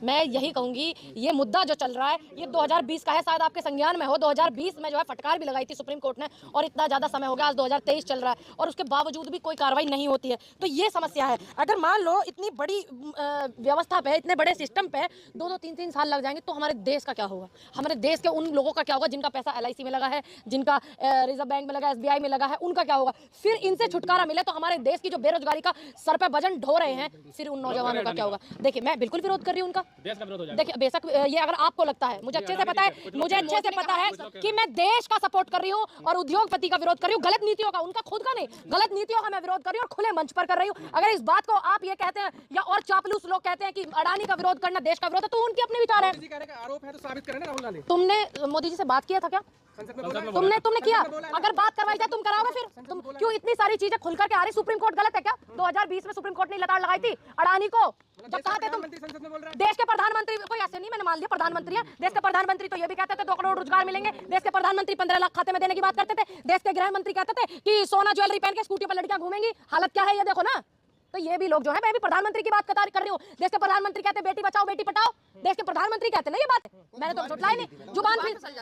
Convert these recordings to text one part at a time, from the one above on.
मैं यही कहूंगी, ये मुद्दा जो चल रहा है ये 2020 का है, शायद आपके संज्ञान में हो। 2020 में जो है फटकार भी लगाई थी सुप्रीम कोर्ट ने, और इतना ज़्यादा समय हो गया, आज 2023 चल रहा है और उसके बावजूद भी कोई कार्रवाई नहीं होती है। तो ये समस्या है। अगर मान लो इतनी बड़ी व्यवस्था पे, इतने बड़े सिस्टम पे 2-3 साल लग जाएंगे तो हमारे देश का क्या होगा? हमारे देश के उन लोगों का क्या होगा जिनका पैसा LIC में लगा है, जिनका रिजर्व बैंक में लगा है, SBI में लगा है, उनका क्या होगा? फिर इनसे छुटकारा मिले तो हमारे देश की जो बेरोजगारी का सर पे वजन ढो रहे हैं, फिर उन नौजवानों का क्या होगा? देखिए, मैं बिल्कुल विरोध कर रही हूँ उनका। देश का विरोध हो जाएगा। देखिए, बेशक ये अगर आपको लगता है, मुझे अच्छे से पता है, कि मैं देश का सपोर्ट कर रही हूँ और उद्योगपति का विरोध कर रही हूँ, गलत नीतियों का, उनका खुद का नहीं, गलत नीतियों का मैं विरोध कर रही हूँ और खुले मंच पर कर रही हूँ। अगर इस बात को आप ये कहते हैं या और चापलूस लोग कहते हैं कि अडानी का विरोध करना देश का विरोध है, तो उनके अपने विचार है। आरोप है तो साबित करें ना राहुल गांधी। तुमने मोदी जी से बात किया था क्या? तुमने किया? अगर बात करवाई जाए तुम कराओगे? फिर तुम क्यों इतनी सारी चीजें खुल करके आ रही? सुप्रीम कोर्ट गलत है क्या? 2020 में सुप्रीम कोर्ट ने लताड़ लगाई थी अडानी को, जब कहा थे तुम देश के प्रधानमंत्री, कोई ऐसे नहीं, मैंने मान लिया प्रधानमंत्री है, देश के प्रधानमंत्री तो ये भी कहते थे 2 करोड़ रोजगार मिलेंगे, देश के प्रधानमंत्री 15 लाख खाते में देने की बात करते थे, देश के गृह मंत्री कहते थे कि सोना ज्वेलरी पहन के स्कूटी पर लड़कियां घूमेंगी। हालत क्या है ये देखो ना। तो ये भी लोग जो है, मैं भी प्रधानमंत्री की बात कर रही हूँ, देश के प्रधानमंत्री कहते बेटी बचाओ बेटी पढ़ाओ, देश के प्रधानमंत्री कहते ना ये बात। मैंने तो झुठलाई नहीं, जुबान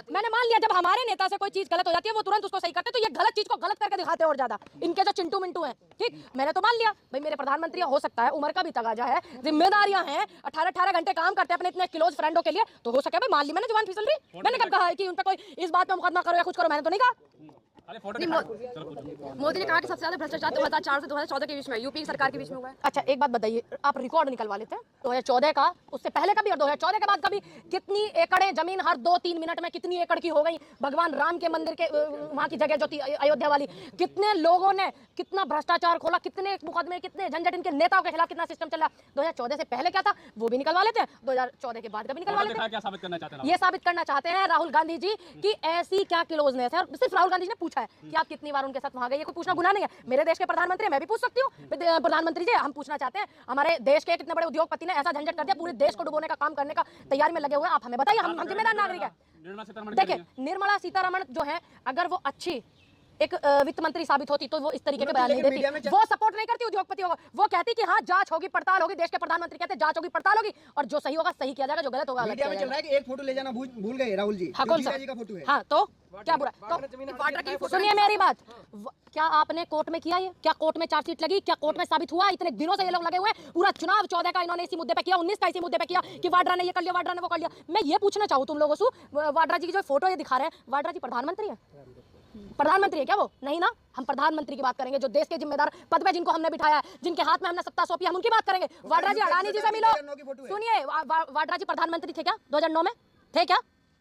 मैंने मान लिया। जब हमारे नेता से कोई चीज गलत हो जाती है वो तुरंत उसको सही करते, तो ये गलत चीज को गलत करके दिखाते और ज्यादा, इनके जो चिंटू मिंटू हैं। ठीक, मैंने तो मान लिया भाई, मेरे प्रधानमंत्री हो सकता है उम्र का भी तगाजा है, जिम्मेदारियां हैं, 18 घंटे काम करते हैं अपने इतने क्लोज फ्रेंडों के लिए, तो हो सके भाई मान ली। मैंने जुबान फिसल रही, मैंने कब कहा है कि उन पर कोई इस बात में मुकदमा करो या कुछ करो? मैंने तो नहीं कहा। मोदी ने कहा कि सबसे ज्यादा भ्रष्टाचार 2004 से 2014 के बीच में यूपी की सरकार के बीच में हुआ है। अच्छा, एक बात बताइए, आप रिकॉर्ड निकलवा लेते हैं 2014 का, उससे पहले का भी और 2014 के बाद का भी, कितनी एकड़ें जमीन हर 2-3 मिनट में कितनी एकड़ की हो गई? भगवान राम के मंदिर के वहां की जगह जो थी अयोध्या वाली, कितने लोगों ने कितना भ्रष्टाचार खोला, कितने मुकदमे, कितने झंझट, इनके नेताओं के खिलाफ कितना सिस्टम चला। 2014 से पहले क्या था वो भी निकलवा लेते हैं, 2014 के बाद का भी निकलवा लेते हैं। क्या साबित करना चाहते हैं? ये साबित करना चाहते हैं राहुल गांधी जी की ऐसी क्या क्लोजनेस है। सिर्फ राहुल गांधी जी ने पूछा है कि आप कितनी बार उनके साथ वहां गए, ये कोई पूछना गुनाह नहीं है। मेरे देश के प्रधानमंत्री, मैं भी पूछ सकती हूँ प्रधानमंत्री जी, हम पूछना चाहते हैं, हमारे देश के कितने बड़े उद्योगपति ने ऐसा झंझट कर दिया, पूरे देश को डुबोने का काम करने का तैयारी में लगे हुए हैं, आप हमें बताइए, हम जिम्मेदार नागरिक है। देखिए, निर्मला सीतारमण जो है, अगर वो अच्छी एक वित्त मंत्री साबित होती तो वो इस तरीके के बयान नहीं देती। वो सपोर्ट नहीं करती उद्योगपतियों को, वो कहती कि हाँ जांच होगी पड़ताल होगी, देश के प्रधानमंत्री कहते जांच होगी पड़ताल होगी, और जो सही होगा सही किया जाएगा, जो गलत होगा गलत किया जाएगा। एक फोटो ले जाना भूल गए राहुल जी। हाँ, कौन सा का फोटो है? हाँ, तो क्या बुरा? तो सुनिए मेरी बात, क्या आपने कोर्ट में किया? ये क्या कोर्ट में चार्जशीट लगी? क्या कोर्ट में साबित हुआ? इतने दिनों से ये लोग लगे हुए हैं, पूरा चुनाव 14 का इन्होंने इसी मुद्दे पे किया, 19 का इसी मुद्दे पे किया कि वाड्रा ने ये कर लिया, वाड्रा ने वो कर लिया। मैं ये पूछना चाहूँ तुम लोगों से, वाड्रा जी की जो फोटो ये दिखा रहे हैं, वाड्रा जी प्रधानमंत्री है? प्रधानमंत्री है क्या वो? नहीं ना। हम प्रधानमंत्री की बात करेंगे, जो देश के जिम्मेदार पद पे जिनको हमने बिठाया है, जिनके हाथ में हमने सत्ता सौंपी, हम उनकी बात करेंगे। वाड्रा जी अडानी जी से मिलो। सुनिए, वाड्रा जी प्रधानमंत्री थे क्या 2009 में? थे क्या?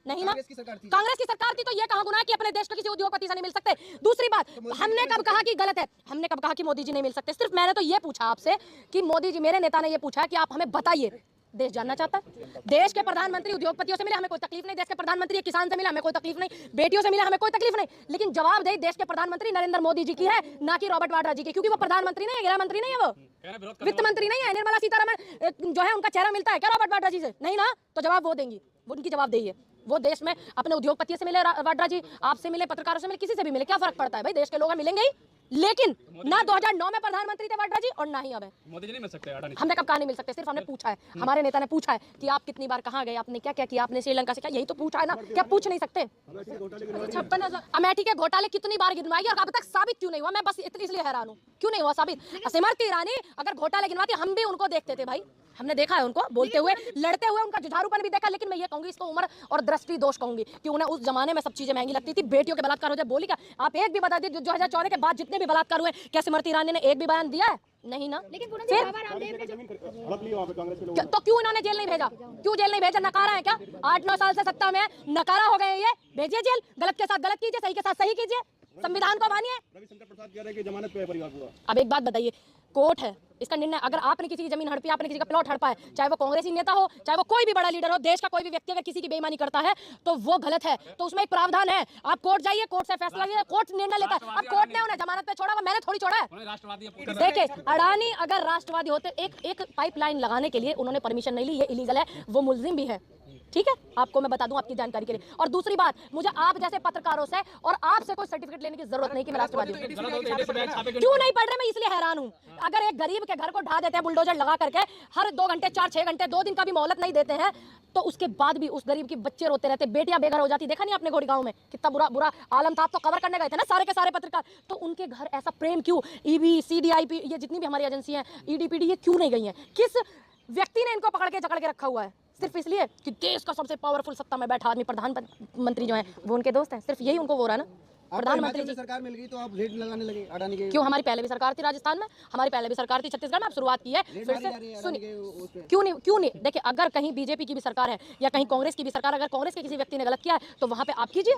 नहीं ना। कांग्रेस की सरकार थी, तो ये कहां गुनाह है कि अपने देश के किसी उद्योगपति से नहीं मिल सकते? दूसरी बात, हमने कब कहा कि गलत है? हमने कब कहा कि मोदी जी नहीं मिल सकते? सिर्फ मैंने तो ये पूछा आपसे कि मोदी जी, मेरे नेता ने ये पूछा कि आप हमें बताइए, देश जानना चाहता है। देश के प्रधानमंत्री उद्योगपतियों से मिले, हमें कोई तकलीफ नहीं। देश के प्रधानमंत्री किसान से मिले, हमें कोई तकलीफ नहीं। बेटियों से मिले, हमें कोई तकलीफ नहीं। लेकिन जवाबदेही देश के प्रधानमंत्री नरेंद्र मोदी जी की है, ना कि रॉबर्ट वाड्रा जी की, क्योंकि वो प्रधानमंत्री नहीं है, गृह मंत्री नहीं है, वो वित्त मंत्री नहीं है। निर्मला सीतारमण जो है, उनका चेहरा मिलता है क्या रॉबर्ट वाड्रा जी से? नहीं ना। तो जवाब वो देंगी, वो उनकी जवाबदेही है। वो देश में अपने उद्योगपतियों से मिले वाड्रा जी, आपसे मिले, पत्रकारों से मिले, किसी से भी मिले, क्या फर्क पड़ता है भाई? देश के लोग मिलेंगे ही। लेकिन ना 2009 में प्रधानमंत्री थे वाड्रा जी, और ना ही अब है। मोदी जी नहीं मिल सकते? हमने कब कहा नहीं मिल सकते? सिर्फ हमने पूछा है, हमारे नेता ने पूछा है कि आप कितनी बार कहाँ गए, आपने क्या क्या किया, आपने श्रीलंका से क्या, यही तो पूछा है ना। क्या पूछ नहीं सकते? 56 अमेठी के घोटाले कितनी बार गिनवाई और अब तक साबित क्यों नहीं हुआ? मैं बस इसलिए हैरान हूँ, क्यों नहीं हुआ साबित? स्मृति ईरानी अगर घोटाले गिनवाती, हम भी उनको देखते थे भाई, हमने देखा है उनको बोलते हुए, लड़ते हुए, उनका जुझारूपन भी देखा। लेकिन मैं ये कहूंगी, इसको उम्र और दृष्टि दोष कहूंगी कि उन्हें उस जमाने में सब चीजें महंगी लगती थी। बेटियों के बलात्कार हो जाए, बोली क्या? आप एक भी बता दीजिए 2014 के बाद जितने भी बलात्कार हुए, क्या स्मृति ईरानी ने एक भी बयान दिया है? नहीं ना। लेकिन तो क्यों इन्होंने जेल नहीं भेजा? क्यों जेल नहीं भेजा? नकारा है क्या? 8-9 साल से सत्ता में नकारा हो गए, ये भेजिए जेल। गलत के साथ गलत कीजिए, सही के साथ सही कीजिए, संविधान को मानिए। रविशंकर प्रसाद कह रहे हैं कि जमानत पे परिवार पूरा। अब एक बात बताइए, कोर्ट है इसका निर्णय। अगर आपने किसी की जमीन हड़पी, आपने किसी का प्लॉट हड़पा है, चाहे वो कांग्रेसी नेता हो, चाहे वो कोई भी बड़ा लीडर हो, देश का कोई भी व्यक्ति अगर किसी की बेईमानी करता है तो वो गलत है, तो उसमें एक प्रावधान है। आप कोर्ट जाइए, कोर्ट से फैसला लीजिए, कोर्ट निर्णय लेता है। अब कोर्ट ने उन्हें जमानत पे छोड़ा, मैंने थोड़ी छोड़ा है। देखिए, अडानी अगर राष्ट्रवादी होते, एक पाइपलाइन लगाने के लिए उन्होंने परमिशन नहीं ली, ये इलीगल है, वो मुल्जिम भी है, ठीक है, आपको मैं बता दूं आपकी जानकारी के लिए। और दूसरी बात, मुझे आप जैसे पत्रकारों से और आपसे कोई सर्टिफिकेट लेने की जरूरत नहीं कि मैं राष्ट्रवादी हूं। क्यों नहीं पढ़ रहे, मैं इसलिए हैरान हूं। अगर एक गरीब के घर को ढा देते हैं बुलडोजर लगा करके, हर 2 घंटे 4-6 घंटे 2 दिन का भी मोहलत नहीं देते हैं, तो उसके बाद भी उस गरीब की बच्चे रोते रहते, बेटियां बेघर हो जाती। देखा नहीं आपने गोड़ी गांव में कितना बुरा बुरा आलम था? आप तो कवर करने गए थे ना सारे के सारे पत्रकार, तो उनके घर ऐसा प्रेम क्यों? ईबी, सीडीआईपी, ये जितनी भी हमारी एजेंसी हैं, ईडीपीडी, ये क्यों नहीं गई हैं? किस व्यक्ति ने इनको पकड़ के जकड़ के रखा हुआ है? सिर्फ इसलिए कि देश का सबसे पावरफुल सत्ता में बैठा आदमी प्रधानमंत्री जो है वो उनके दोस्त हैं, सिर्फ यही उनको हो रहा है ना। प्रधानमंत्री जी सरकार मिल गई तो आप रेट लगाने लगे अडानी के। क्यों? हमारी पहले भी सरकार थी राजस्थान में, हमारी पहले भी सरकार थी छत्तीसगढ़ में, अब शुरुआत की है फिर से। सुनिए, क्यों नहीं देखिए, अगर कहीं बीजेपी की भी सरकार है या कहीं कांग्रेस की भी सरकार, अगर कांग्रेस के किसी व्यक्ति ने गलत किया है तो वहां पे आप कीजिए,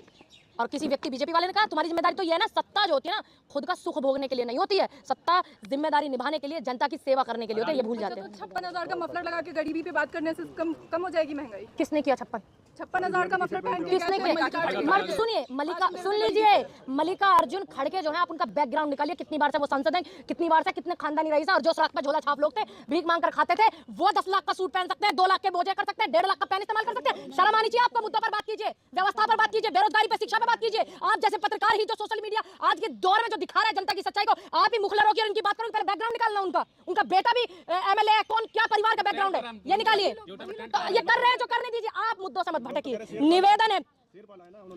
और किसी व्यक्ति बीजेपी वाले ने कहा तुम्हारी जिम्मेदारी तो ये है ना, सत्ता जो होती है ना खुद का सुख भोगने के लिए नहीं होती है, सत्ता जिम्मेदारी निभाने के लिए, जनता की सेवा करने के लिए होती है, ये भूल जाते हैं। 56,000 का मफलर लगा के गरीबी पे बात करने से कम हो जाएगी महंगाई। किसने किया 56,000 का मफलर पहन के किसने किया? सुनिए, मल्लिका, सुन लीजिए, मल्लिका अर्जुन खड़गे जो है, आप उनका बैकग्राउंड निकालिए, कितनी बार से वो सांसद हैं, कितनी बार से कितने खानदानी रईस हैं, और जो सड़क पर झोला छाप लोग थे, भीख मांग कर खाते थे, वो 10 लाख का सूट पहन सकते हैं, 2 लाख के बोझे कर सकते हैं, 1.5 लाख का पेन इस्तेमाल कर सकते हैं। शर्म आनी चाहिए आपको। मुद्दों पर बात कीजिए, व्यवस्था पर बात कीजिए, बेरोजगारी पर, शिक्षा पर बात कीजिए। आप जैसे पत्रकार ही जो सोशल मीडिया आज के दौर में जो दिखा रहा है जनता की सच्चाई को, आप ही मुखलर होकर उनकी बात करो। पहले बैकग्राउंड निकालना उनका बेटा भी एमएलए है, कौन क्या परिवार का बैकग्राउंड है ये निकालिए। तो ये कर रहे हैं जो करने दीजिए, आप मुद्दों से मत भटकिए। निवेदन है,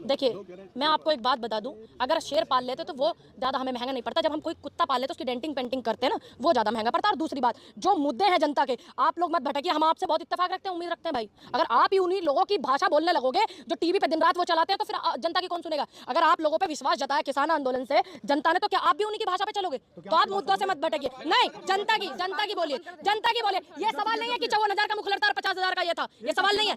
देखिए मैं आपको एक बात बता दूं, अगर शेर पाल लेते तो वो ज्यादा हमें महंगा नहीं पड़ता, जब हम कोई कुत्ता पाल लेते तो उसकी डेंटिंग पेंटिंग करते हैं ना, वो ज्यादा महंगा पड़ता है। और दूसरी बात, जो मुद्दे हैं जनता के, आप लोग मत भटकिए, हम आपसे बहुत इत्तेफाक रखते हैं, उम्मीद रखते हैं भाई। अगर आप ही उन्हीं लोगों की भाषा बोलने लगोगे जो टीवी पे दिन रात वो चलाते हैं, तो फिर जनता की कौन सुनेगा? अगर आप लोगों पे विश्वास जताया किसान आंदोलन से जनता ने, तो क्या आप भी उन्हीं की भाषा पे चलोगे? तो आप मुद्दों से मत भटकिए। नहीं, जनता की बोलिए, जनता की बोलिए। ये सवाल नहीं है कि 54,000 का मुखलर था, 50,000 का ये था, ये सवाल नहीं है।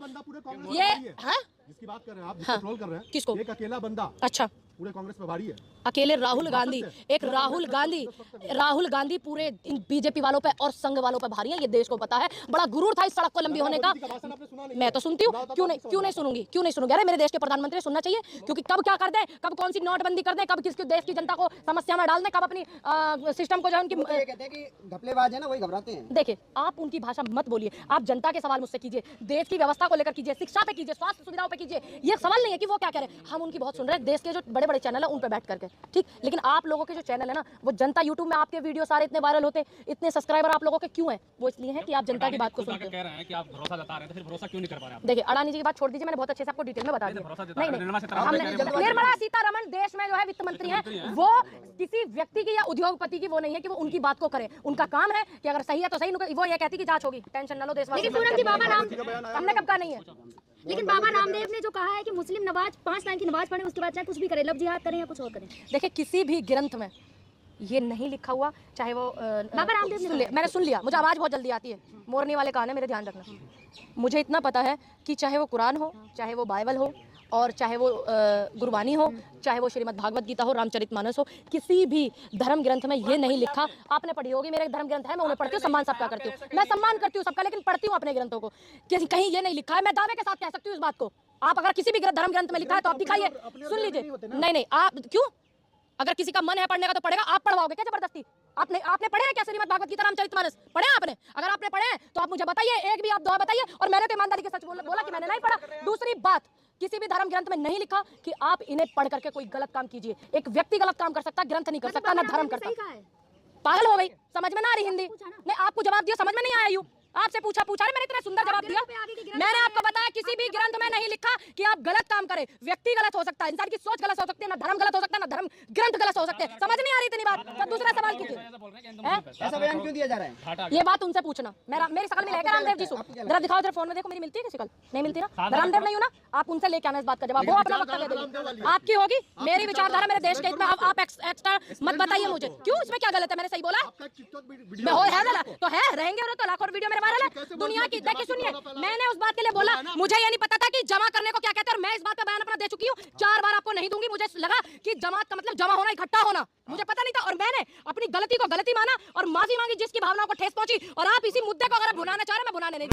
ये है जिसकी बात कर रहे हैं आप, जिसको ट्रोल कर रहे हैं, किसको? एक अकेला बंदा अच्छा, पूरे कांग्रेस में भारी है। अकेले राहुल गांधी, एक राहुल गांधी पूरे बीजेपी वालों पे और संघ वालों पे भारी है, ये देश को पता है। बड़ा गुरूर था इस सड़क को लंबी होने का। मैं तो सुनती हूँ, क्यों नहीं सुनूंगी? अरे मेरे देश के प्रधानमंत्री सुनना चाहिए, क्योंकि कब क्या कर दे, कब कौन सी नोटबंदी कर दे, कब किसके देश की जनता को समस्या में डाल दे, कब अपनी सिस्टम को जो उनकी कहते हैं कि घपलेबाज है ना, वही घबराते हैं। देखिए, आप उनकी भाषा मत बोलिए, आप जनता के सवाल मुझसे कीजिए, देश की व्यवस्था को लेकर कीजिए, शिक्षा पे कीजिए, स्वास्थ्य सुविधाओं पे कीजिए। ये सवाल नहीं है कि वो क्या कह रहे हैं, हम उनकी बहुत सुन रहे हैं, देश के जो बड़े बड़े चैनल है उन पे बैठ करके, ठीक। लेकिन आप लोगों के जो चैनल है ना, वो जनता यूट्यूब में आपके वीडियो सारे इतने वायरल होते, इतने सब्सक्राइबर आप लोगों के क्यों हैं? वो इसलिए है कि आप जनता की बात को सुनते कह रहे हैं कि आप भरोसा जता रहे हैं, तो फिर भरोसा क्यों नहीं कर पा रहे हैं? देखिए, अडानी जी की बात छोड़ दीजिए, मैंने बहुत अच्छे से आपको डिटेल में बता दिया। निर्मला सीतारमण देश में जो है वित्त मंत्री है, वो किसी व्यक्ति की या उद्योगपति की वो नहीं है कि वो उनकी बात को करे। उनका काम है कि अगर सही है तो सही, वो ये कहती कि जांच होगी, टेंशन ना लो देशवासी। हमने कब कहा नहीं है? लेकिन बाबा रामदेव ने जो कहा है कि मुस्लिम नमाज 5 टाइम की नमाज पढ़े, उसके बाद चाहे कुछ भी करे, लव जिहाद करें या कुछ और करें। देखिए, किसी भी ग्रंथ में ये नहीं लिखा हुआ, चाहे वो बाबा रामदेव ने मैंने सुन लिया, मुझे आवाज बहुत जल्दी आती है, मोरनी वाले कान है मेरे, ध्यान रखना। मुझे इतना पता है कि चाहे वो कुरान हो, चाहे वो बाइबल हो, और चाहे वो गुरबानी हो, चाहे वो श्रीमद् भागवत गीता हो, रामचरितमानस हो, किसी भी धर्म ग्रंथ में ये नहीं लिखा। आपने पढ़ी होगी, मेरे धर्म ग्रंथ है, मैं उन्हें पढ़ती हूँ, सम्मान सबका करती हूँ, मैं सम्मान करती हूँ सबका, लेकिन पढ़ती हूँ अपने ग्रंथों को। कहीं ये नहीं लिखा है, मैं दावे के साथ कह सकती हूँ इस बात को। आप अगर किसी भी धर्म ग्रंथ में लिखा है तो आप दिखाइए, सुन लीजिए। नहीं, आप क्यों? अगर किसी का मन है पढ़ने का तो पढ़ेगा, आप पढ़वाओगे क्या जबरदस्ती? आपने पढ़े हैं क्या श्रीमद् भागवत गीता, रामचरितमानस पढ़े हैं आपने? अगर आपने पढ़े हैं तो आप मुझे बताइए, एक भी आप दुआ बताइए। और मैंने तो ईमानदारी के सच बोला कि मैंने नहीं पढ़ा। दूसरी बात, किसी भी धर्म ग्रंथ में नहीं लिखा कि आप इन्हें पढ़ करके कोई गलत काम कीजिए। एक व्यक्ति गलत काम कर सकता, ग्रंथ नहीं कर सकता, ना धर्म कर सकता। पागल हो गई, समझ में ना आ रही हिंदी? नहीं, आपको जवाब दिया, समझ में नहीं आया। यूं आपसे पूछा मैंने इतना सुंदर जवाब दिया। मैंने आपको बताया किसी भी ग्रंथ में नहीं लिखा कि आप गलत काम करें। व्यक्ति गलत हो सकता है, इंसान की सोच गलत हो सकती है, ना धर्म गलत हो सकता है, ना धर्म ग्रंथ गलत हो सकते हैं। समझ नहीं आ रही इतनी बात? तो दूसरा सवाल कीजिए, ऐसा बयान क्यों दिया जा रहा है? ये बात उनसे पूछना। मेरी शकल में लेकर रामदेव जी से जरा दिखाओ, जरा फोन में देखो, मेरी मिलती है शकल? नहीं मिलती ना, रामदेव नहीं हूं ना। आप उनसे लेके आना इस बात का जवाब, वो अपना वक्त दे देंगे। आपकी होगी, मेरी विचारधारा मेरे देश के हित में, आप एक्स्ट्रा मत बताइए मुझे। क्यों, इसमें क्या गलत है? मैंने सही बोला? मैं हो है ना, तो है, रहेंगे और तो लाखों वीडियो मेरे वायरल है दुनिया की। देखिए सुनिए, मैंने उस बात के लिए बोला, मुझे ये नहीं पता था कि जमा करने को क्या कहते हैं, और मैं इस बात का बयान अपना दे चुकी हूँ। 4 बार आपको नहीं दूंगी। मुझे लगा कि जमात का मतलब जमा होना, इकट्ठा होना, मुझे पता नहीं था, और मैंने अपनी गलती को गलती माना और माफी मांगी जिसकी भावनाओं को ठेस पहुंची। और आप इसी मुद्दे को अगर भुनाना चाह रहे हैं, मैं भुनाने नहीं